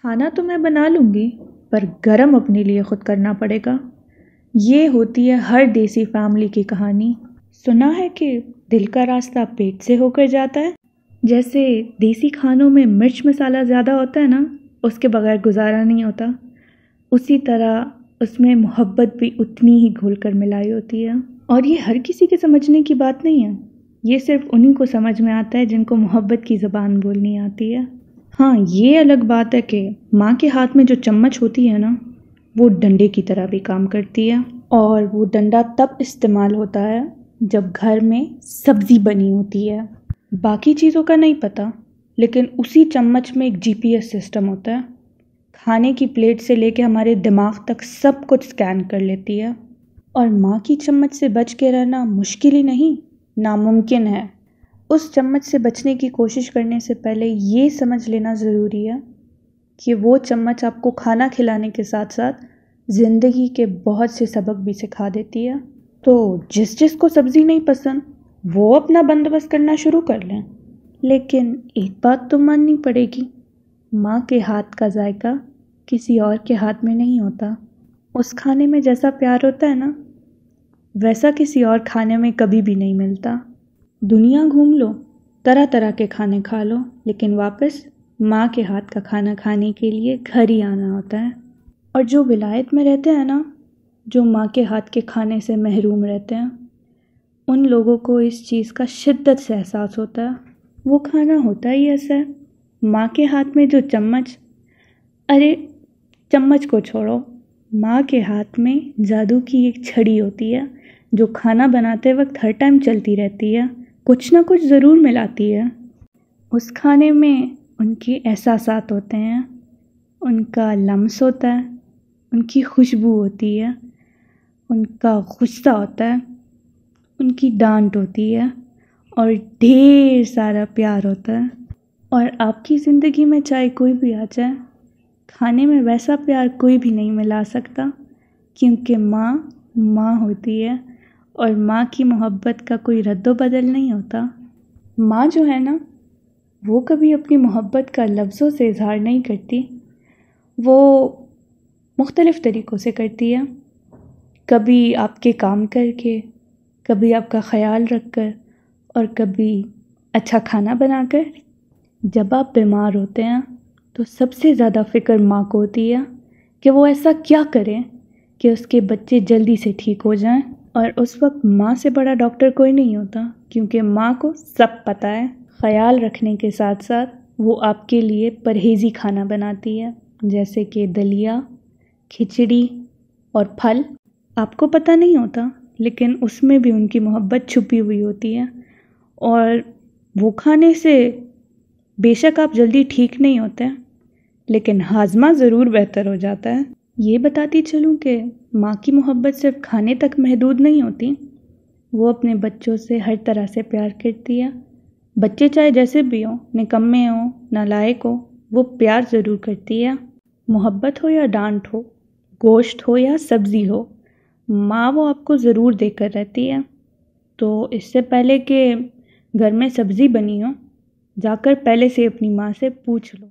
کھانا تو میں بنا لوں گی پر گرم اپنے لیے خود کرنا پڑے گا۔ یہ ہوتی ہے ہر دیسی فیملی کی کہانی۔ سنا ہے کہ دل کا راستہ پیٹ سے ہو کر جاتا ہے۔ جیسے دیسی کھانوں میں مرچ مسالہ زیادہ ہوتا ہے نا، اس کے بغیر گزارا نہیں ہوتا، اسی طرح اس میں محبت بھی اتنی ہی گھل کر ملائی ہوتی ہے۔ اور یہ ہر کسی کے سمجھنے کی بات نہیں ہے، یہ صرف انہی کو سمجھ میں آتا ہے جن کو محبت کی زبان بولنی آتی ہے۔ ہاں، یہ الگ بات ہے کہ ماں کے ہاتھ میں جو چمچ ہوتی ہے نا، وہ ڈنڈے کی طرح بھی کام کرتی ہے، اور وہ ڈنڈا تب استعمال ہوتا ہے جب گھر میں سبزی بنی ہوتی ہے۔ باقی چیزوں کا نہیں پتہ، لیکن اسی چمچ میں ایک GPS سسٹم ہوتا ہے، کھانے کی پلیٹ سے لے کے ہمارے دماغ تک سب کچھ سکین کر لیتی ہے۔ اور ماں کی چمچ سے بچ کے رہنا مشکل ہی نہیں، ناممکن ہے۔ اس چمچ سے بچنے کی کوشش کرنے سے پہلے یہ سمجھ لینا ضروری ہے کہ وہ چمچ آپ کو کھانا کھلانے کے ساتھ ساتھ زندگی کے بہت سے سبق بھی سکھا دیتی ہے۔ تو جس کو سبزی نہیں پسند وہ اپنا بندوبست کرنا شروع کر لیں، لیکن ایک بات تو ماننی پڑے گی، ماں کے ہاتھ کا ذائقہ کسی اور کے ہاتھ میں نہیں ہوتا۔ اس کھانے میں جیسا پیار ہوتا ہے نا، ویسا کسی اور کھانے میں کبھی بھی نہیں ملتا۔ دنیا گھوم لو، طرح طرح کے کھانے کھا لو، لیکن واپس ماں کے ہاتھ کا کھانا کھانے کے لیے گھر ہی آنا ہوتا ہے۔ اور جو ولایت میں رہتے ہیں نا، جو ماں کے ہاتھ کے کھانے سے محروم رہتے ہیں، ان لوگوں کو اس چیز کا شدت سے احساس ہوتا ہے۔ وہ کھانا ہوتا ہی ایسا ہے، ماں کے ہاتھ میں جو چمچ، ارے چمچ کو چھوڑو، ماں کے ہاتھ میں جادو کی ایک چھڑی ہوتی ہے جو کھانا بناتے وقت ہر ٹائم چلتی رہتی ہے، کچھ نہ کچھ ضرور ملاتی ہے۔ اس کھانے میں ان کے احساسات ہوتے ہیں، ان کا لمس ہوتا ہے، ان کی خوشبو ہوتی ہے، ان کا غصہ ہوتا ہے، ان کی ڈانٹ ہوتی ہے، اور ڈھیر سارا پیار ہوتا ہے۔ اور آپ کی زندگی میں چاہے کوئی بھی آ جائے، کھانے میں ویسا پیار کوئی بھی نہیں ملا سکتا، کیونکہ ماں ہوتی ہے، اور ماں کی محبت کا کوئی رد و بدل نہیں ہوتا۔ ماں جو ہے نا، وہ کبھی اپنی محبت کا لفظوں سے اظہار نہیں کرتی، وہ مختلف طریقوں سے کرتی ہے، کبھی آپ کے کام کر کے، کبھی آپ کا خیال رکھ کر، اور کبھی اچھا کھانا بنا کر۔ جب آپ بیمار ہوتے ہیں تو سب سے زیادہ فکر ماں کو ہوتی ہے کہ وہ ایسا کیا کریں کہ اس کے بچے جلدی سے ٹھیک ہو جائیں، اور اس وقت ماں سے بڑا ڈاکٹر کوئی نہیں ہوتا، کیونکہ ماں کو سب پتہ ہے۔ خیال رکھنے کے ساتھ ساتھ وہ آپ کے لیے پرہیزی کھانا بناتی ہے، جیسے کہ دلیا، کھچڑی اور پھل۔ آپ کو پتہ نہیں ہوتا، لیکن اس میں بھی ان کی محبت چھپی ہوئی ہوتی ہے، اور وہ کھانے سے بے شک آپ جلدی ٹھیک نہیں ہوتے، لیکن ہاضمہ ضرور بہتر ہو جاتا ہے۔ یہ بتاتی چلوں کہ ماں کی محبت صرف کھانے تک محدود نہیں ہوتی، وہ اپنے بچوں سے ہر طرح سے پیار کرتی ہے۔ بچے چاہے جیسے بھی ہوں، نکمے ہوں، نالائق ہوں، وہ پیار ضرور کرتی ہے۔ محبت ہو یا ڈانٹ ہو، گوشت ہو یا سبزی ہو، ماں وہ آپ کو ضرور دے کر رہتی ہے۔ تو اس سے پہلے کہ گھر میں سبزی بنی ہو، جا کر پہلے سے اپنی ماں سے پوچھ لو۔